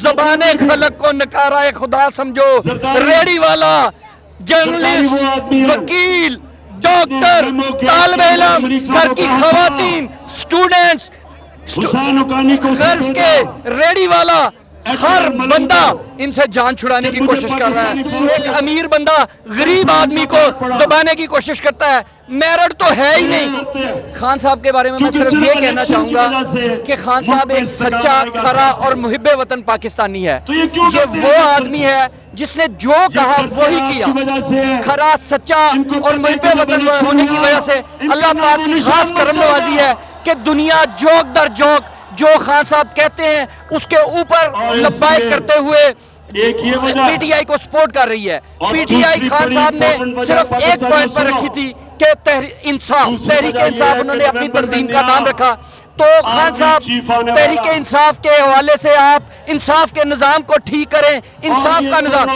زبان خلق کو نکارہ خدا سمجھو، ریڑی والا، جرنلسٹ، وکیل، ڈاکٹر، طالب علم، گھر کی خواتین، سٹوڈنٹس، غرض کے ریڑی والا، ہر بندہ ان سے جان چھڑانے کی کوشش کر رہا ہے۔ ایک امیر بندہ غریب آدمی کو دبانے کی کوشش کرتا ہے، میرٹ تو ہے ہی نہیں۔ خان صاحب کے بارے میں صرف یہ کہنا چاہوں گا کہ خان صاحب ایک سچا، کھرا اور محب وطن پاکستانی ہے۔ یہ وہ آدمی ہے جس نے جو کہا وہی کیا۔ کھرا، سچا اور محب وطن ہونے کی وجہ سے اللہ پاک کی خاص کرم نوازی ہے کہ دنیا جوک در جوک جو خان صاحب کہتے ہیں اس کے اوپر لبائک کرتے ہوئے پی ٹی آئی کو سپورٹ کر رہی ہے۔ پی ٹی آئی خان صاحب نے صرف ایک پوائنٹ پر رکھی تھی کہ تحریک انصاف انہوں نے اپنی تنظیم کا نام رکھا، تو خان صاحب تحریک انصاف کے حوالے سے آپ انصاف کے نظام کو ٹھیک کریں، انصاف کا نظام۔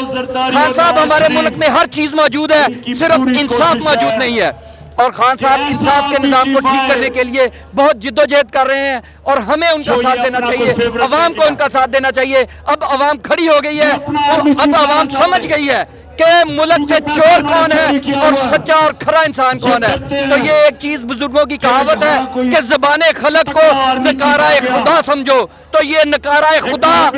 خان صاحب ہمارے ملک میں ہر چیز موجود ہے، صرف انصاف موجود نہیں ہے، اور خان صاحب انصاف کے نظام کو ٹھیک کرنے کے لیے بہت جدوجہد کر رہے ہیں، اور ہمیں ان کا ساتھ دینا چاہیے، عوام کو ان کا ساتھ دینا چاہیے۔ اب عوام کھڑی ہو گئی ہے، اب عوام سمجھ گئی ہے کہ ملک میں چور کون ہے اور سچا اور کھرا انسان کون ہے۔ تو یہ ایک چیز بزرگوں کی کہاوت ہے کہ زبان خلق کو نکارہ خدا سمجھو، تو یہ نکارہ خدا،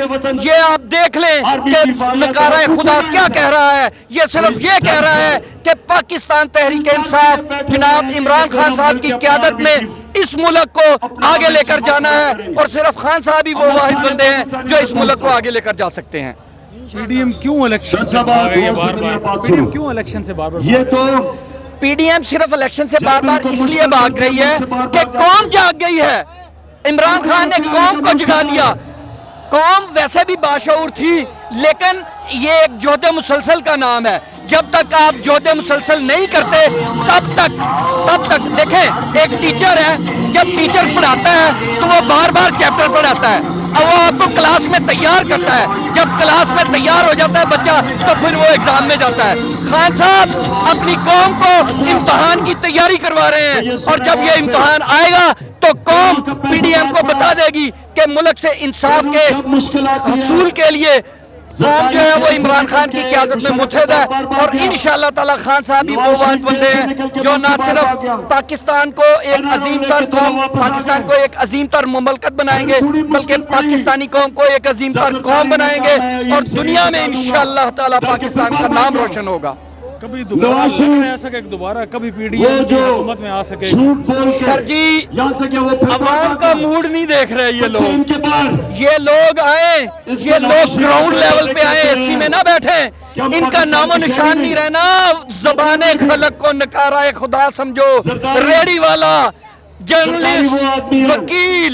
یہ آپ دیکھ لیں کہ نکارہ خدا کیا کہہ رہا ہے۔ یہ صرف یہ کہہ رہا ہے کہ پاکستان تحریک انصاف جناب عمران خان صاحب کی قیادت میں اس ملک کو آگے لے کر جانا ہے، اور صرف خان صاحب ہی وہ واحد بندے ہیں جو اس ملک کو آگے لے کر جا سکتے ہیں۔ پی ڈی ایم کیوں الیکشن سے بھاگ رہی ہے بار بار؟ پی ڈی ایم کیوں الیکشن سے بار بار؟ یہ تو پی ڈی ایم صرف الیکشن سے بار بار اس لیے بھاگ رہی ہے کہ قوم جاگ گئی ہے۔ عمران خان نے قوم کو جگا دیا۔ قوم ویسے بھی باشعور تھی، لیکن یہ ایک جہد مسلسل کا نام ہے۔ جب تک آپ جہد مسلسل نہیں کرتے تب تک دیکھیں، ایک ٹیچر ہے، جب ٹیچر پڑھاتا ہے تو وہ بار بار چیپٹر پڑھاتا ہے اور وہ آپ کو کلاس میں تیار کرتا ہے۔ جب کلاس میں تیار ہو جاتا ہے بچہ تو پھر وہ ایگزام میں جاتا ہے۔ خان صاحب اپنی قوم کو امتحان کی تیاری کروا رہے ہیں، اور جب یہ امتحان آئے گا تو قوم پی ڈی ایم کو بتا دے گی کہ ملک سے انصاف کے حصول کے لیے قوم جو ہے وہ عمران خان کی قیادت میں متحد ہے، اور انشاءاللہ تعالی خان صاحب ہی وہ واحد بندے ہیں جو نہ صرف پاکستان کو ایک عظیم تر قوم، پاکستان کو ایک عظیم تر مملکت بنائیں گے، بلکہ پاکستانی قوم کو ایک عظیم تر قوم بنائیں گے، اور دنیا میں انشاءاللہ تعالی پاکستان کا نام روشن ہوگا۔ کبھی دوبارہ لڑ میں آ سکے، دوبارہ کبھی پی ڈی ایم کی حکومت میں آ سکے؟ سر جی، عوام کا موڈ نہیں دیکھ رہے یہ لوگ آئیں، یہ لوگ گراؤنڈ لیول پہ آئیں، اسی میں نہ بیٹھیں، ان کا نام و نشان نہیں رہنا۔ زبان خلق کو نکارہ خدا سمجھو، ریڑی والا، جرنلسٹ، وکیل،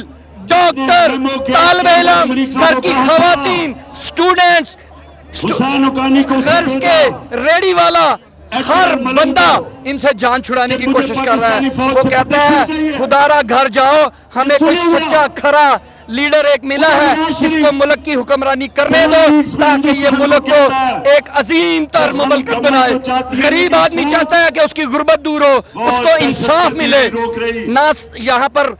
ڈاکٹر، طالب علم، گھر کی خواتین، سٹوڈنٹس، غرض کے ریڑی والا، ہر بندہ ان سے جان چھڑانے کی کوشش کر رہا ہے۔ وہ کہتا ہے خدا را گھر جاؤ، ہمیں کوئی سچا کھرا لیڈر ایک ملا ہے، اس کو ملک کی حکمرانی کرنے دو تاکہ یہ ملک کو ایک عظیم تر مملکت بنائے۔ غریب آدمی چاہتا ہے کہ اس کی غربت دور ہو، اس کو انصاف ملے، نہ یہاں پر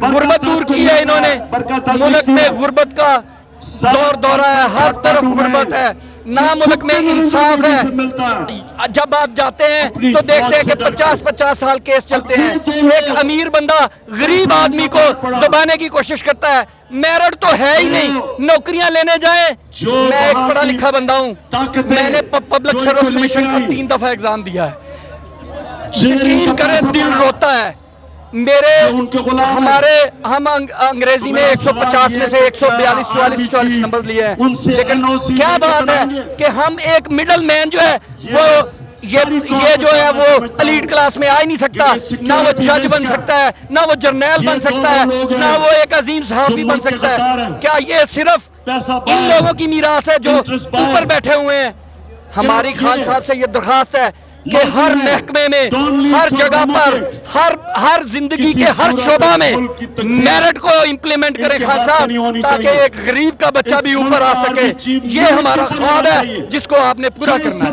غربت دور کی ہے انہوں نے۔ ملک میں غربت کا دورہ ہے، ہر طرف غربت ہے، نہ ملک میں انصاف ہے۔ جب آپ جاتے ہیں تو دیکھتے ہیں کہ 50 سال کیس چلتے ہیں۔ ایک امیر بندہ غریب آدمی کو دبانے کی کوشش کرتا ہے، میرٹ تو ہے ہی نہیں، نوکریاں لینے جائیں۔ میں ایک پڑھا لکھا بندہ ہوں، میں نے پبلک سروس کمیشن کا 3 دفعہ ایگزام دیا ہے، یقین کریں دل روتا ہے۔ ہم انگریزی میں 150 میں سے 142 44 نمبر لیے ہیں، لیکن کیا بات ہے کہ ہم ایک مڈل مین جو ہے وہ یہ جو ہے وہ ایلیٹ کلاس میں آ ہی نہیں سکتا، نہ وہ جج بن سکتا ہے، نہ وہ جرنیل بن سکتا ہے، نہ وہ ایک عظیم صحافی بن سکتا ہے۔ کیا یہ صرف ان لوگوں کی میراث ہے جو اوپر بیٹھے ہوئے ہیں؟ ہماری خان صاحب سے یہ درخواست ہے کہ ہر محکمے میں، ہر جگہ پر، ہر زندگی کے ہر شعبہ میں میرٹ کو امپلیمنٹ کریں خان صاحب، تاکہ ایک غریب کا بچہ بھی اوپر آ سکے۔ یہ ہمارا خواب ہے جس کو آپ نے پورا کرنا ہے۔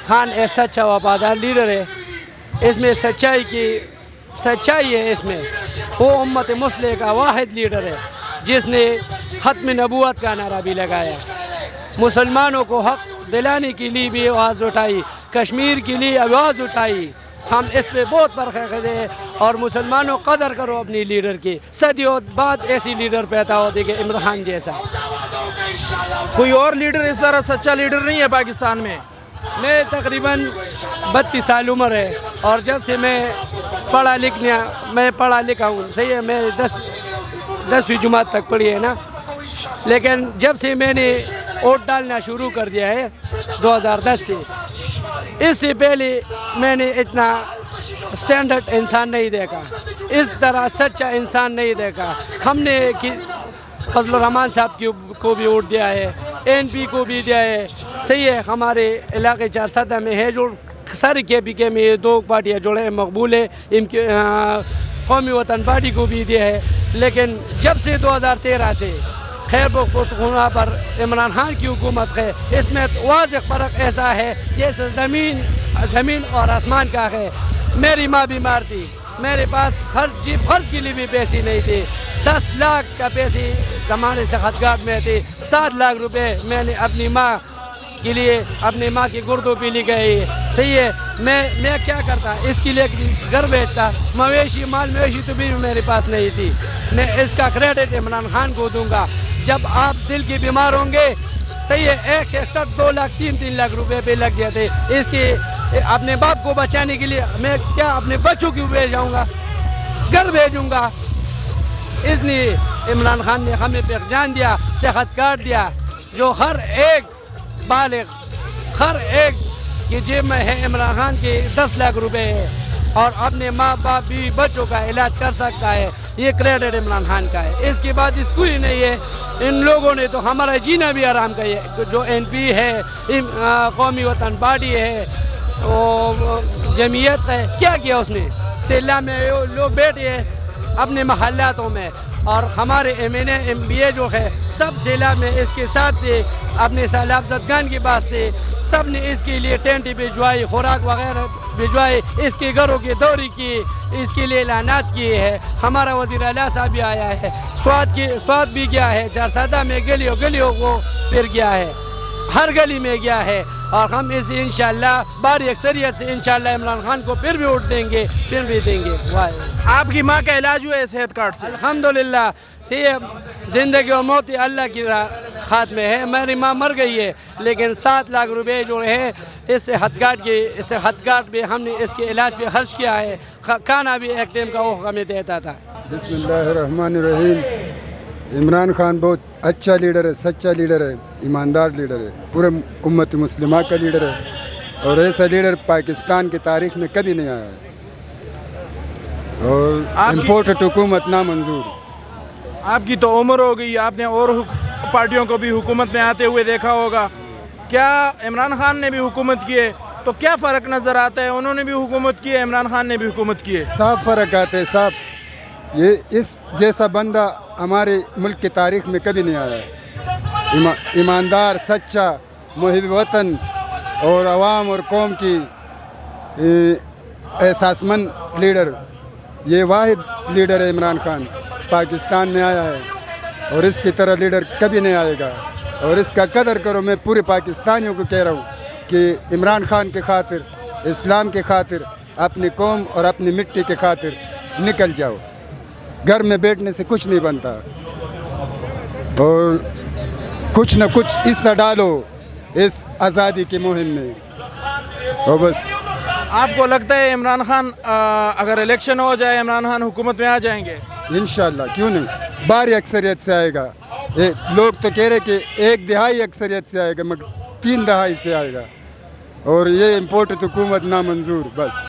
خان ایک سچا وفادار لیڈر ہے، اس میں سچائی ہے، اس میں وہ امت مسلح کا واحد لیڈر ہے جس نے ختم نبوت کا نعرہ بھی لگایا، مسلمانوں کو حق دلانے کے لیے بھی آواز اٹھائی، کشمیر کے لیے آواز اٹھائی. ہم اس پہ بہت پرخے ہیں اور مسلمانوں قدر کرو اپنی لیڈر کی. صدیوں بعد ایسی لیڈر پیدا ہوتی کہ عمران خان جیسا. کوئی اور لیڈر اس طرح سچا لیڈر نہیں ہے پاکستان میں؟ میں تقریباً 32 سال عمر ہے اور جب سے میں پڑھا لکھا ہوں. صحیح ہے، میں 10ویں جماعت تک پڑھی ہے نا، لیکن جب سے میں نے ووٹ ڈالنا شروع کر دیا ہے 2010 سے، اس سے پہلے میں نے اتنا سٹینڈرڈ انسان نہیں دیکھا، اس طرح سچا انسان نہیں دیکھا. ہم نے فضل الرحمان صاحب کو بھی ووٹ دیا ہے، NP کو بھی دیا ہے. صحیح ہے، ہمارے علاقے 4 میں ہے جو سارے KPK میں یہ 2 پارٹیاں جوڑے ہیں، مقبول ہے. قومی وطن پارٹی کو بھی دیا ہے. لیکن جب سے 2013 سے خیبر پختونخوا پر عمران خان کی حکومت ہے، اس میں واضح فرق ایسا ہے جیسے زمین اور آسمان کا ہے. میری ماں بیمار تھی، میرے پاس خرچ کے لیے بھی پیسے نہیں تھے. 10 لاکھ کا پیسے کمانے سے خدگار میں تھے. 7 لاکھ روپے میں نے اپنی ماں کے لیے، اپنی ماں کی گردوں پہ لی گئی. صحیح ہے، میں کیا کرتا، اس کے لیے گھر بیچتا. مویشی تو بھی میرے پاس نہیں تھی. میں اس کا کریڈٹ عمران خان کو دوں گا. جب آپ دل کے بیمار ہوں گے، صحیح ہے، ایک ٹیسٹ 2 لاکھ 3 لاکھ روپے پہ لگ جاتے. اس کے اپنے باپ کو بچانے کے لیے میں کیا اپنے بچوں کو بھیج جاؤں گا، گھر بھیجوں گا. اس لیے عمران خان نے ہمیں پہچان دیا، صحت کارڈ دیا، جو ہر ایک بالغ، ہر ایک کی جیب میں ہے عمران خان کے 10 لاکھ روپے ہے اور اپنے ماں باپ بھی بچوں کا علاج کر سکتا ہے. یہ کریڈٹ عمران خان کا ہے. اس کے بعد اس کوئی نہیں ہے. ان لوگوں نے تو ہمارا جینا بھی آرام کیا ہے. جو NP ہے، قومی وطن پارٹی ہے، جمعیت ہے، کیا کیا اس نے؟ سیلاب میں لوگ بیٹھے ہیں اپنے محلاتوں میں، اور ہمارے MNA MBA جو ہے سب سیلاب میں اس کے ساتھ تھے، اپنے سیلاب زدگان کے پاس تھے. سب نے اس کے لیے ٹینٹ بھجوائی، خوراک وغیرہ بھجوائی، اس کے گھروں کی دوری کی، اس کے لیے اعلانات کیے ہیں. ہمارا وزیر اعلیٰ صاحب بھی آیا ہے، سوات بھی گیا ہے، 4 میں گلیوں کو پھر گیا ہے، ہر گلی میں گیا ہے. اور ہم اس انشاءاللہ باری اکثریت سے انشاءاللہ عمران خان کو پھر بھی ووٹ دیں گے، پھر بھی دیں گے. آپ کی ماں کا علاج ہوا ہے صحت کارڈ سے؟ الحمدللہ. زندگی و موت اللہ کی ہاتھ میں ہے. میری ماں مر گئی ہے، لیکن 7 لاکھ روپے جو ہے اس صحت کارڈ پہ ہم نے اس کے علاج پہ خرچ کیا ہے. کھانا بھی ایک ٹائم کا وہ ہمیں دیتا تھا. بسم اللہ الرحمن الرحیم. عمران خان بہت اچھا لیڈر ہے، سچا لیڈر ہے، ایماندار لیڈر ہے، پورے امت مسلمہ کا لیڈر ہے، اور ایسا لیڈر پاکستان کی تاریخ میں کبھی نہیں آیا ہے. اور امپورٹڈ حکومت نامنظور. آپ کی تو عمر ہو گئی، آپ نے اور پارٹیوں کو بھی حکومت میں آتے ہوئے دیکھا ہوگا. کیا عمران خان نے بھی حکومت کی ہے تو کیا فرق نظر آتا ہے؟ انہوں نے بھی حکومت کی ہے، عمران خان نے بھی حکومت کی ہے. صاف فرق آتے صاحب. یہ اس جیسا بندہ ہمارے ملک کی تاریخ میں کبھی نہیں آیا ہے. ایماندار، سچا، محب وطن اور عوام اور قوم کی احساس مند لیڈر. یہ واحد لیڈر ہے عمران خان، پاکستان میں آیا ہے، اور اس کی طرح لیڈر کبھی نہیں آئے گا. اور اس کا قدر کرو. میں پورے پاکستانیوں کو کہہ رہا ہوں کہ عمران خان کے خاطر، اسلام کے خاطر، اپنی قوم اور اپنی مٹی کے خاطر نکل جاؤ. گھر میں بیٹھنے سے کچھ نہیں بنتا، اور کچھ نہ کچھ حصہ ڈالو اس آزادی کی مہم میں. اور بس. آپ کو لگتا ہے عمران خان اگر الیکشن ہو جائے عمران خان حکومت میں آ جائیں گے؟ انشاءاللہ، کیوں نہیں. بھاری اکثریت سے آئے گا. لوگ تو کہہ رہے کہ 1/2 اکثریت سے آئے گا، مگر 3/2 سے آئے گا. اور یہ امپورٹڈ حکومت نامنظور. بس.